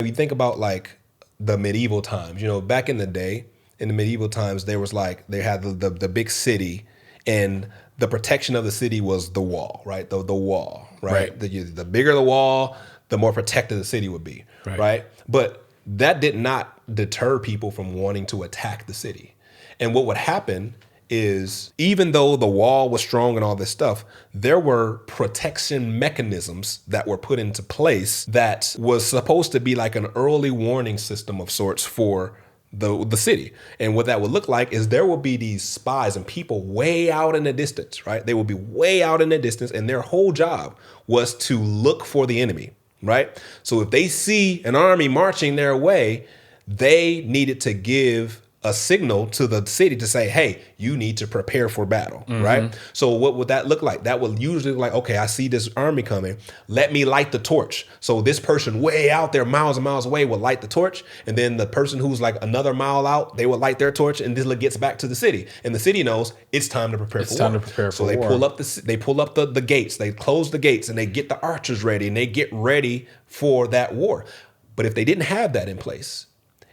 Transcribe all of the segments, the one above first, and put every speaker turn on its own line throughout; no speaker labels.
you think about like the medieval times, back in the day, in the medieval times, there was like, they had the big city, and the protection of the city was the wall, right? The wall, right? The bigger the wall, the more protected the city would be, right? But that did not deter people from wanting to attack the city. And what would happen is, even though the wall was strong and all this stuff, there were protection mechanisms that were put into place that was supposed to be like an early warning system of sorts for the city. And what that would look like is there will be these spies and people way out in the distance, right? They will be way out in the distance, and their whole job was to look for the enemy, right? So if they see an army marching their way, they needed to give a signal to the city to say, hey, you need to prepare for battle, right? So what would that look like? That would usually look like, okay, I see this army coming. Let me light the torch. So this person way out there, miles and miles away, will light the torch. And then the person who's like another mile out, they will light their torch, and this gets back to the city. And the city knows it's time to prepare for war. It's time to prepare for war. So they pull up the gates, they close the gates, and they get the archers ready, and they get ready for that war. But if they didn't have that in place,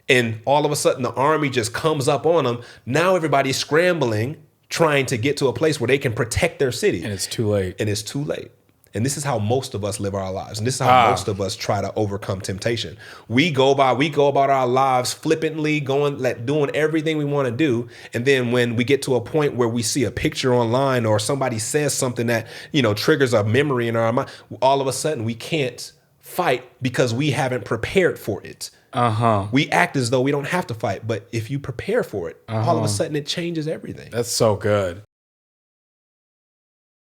and all of a sudden the army just comes up on them, now everybody's scrambling, trying to get to a place where they can protect their city. And it's too late. And this is how most of us live our lives. And this is how most of us try to overcome temptation. We go about our lives flippantly, doing everything we want to do. And then when we get to a point where we see a picture online or somebody says something that, triggers a memory in our mind, all of a sudden we can't fight because we haven't prepared for it. We act as though we don't have to fight, but if you prepare for it, all of a sudden it changes everything.
That's so good.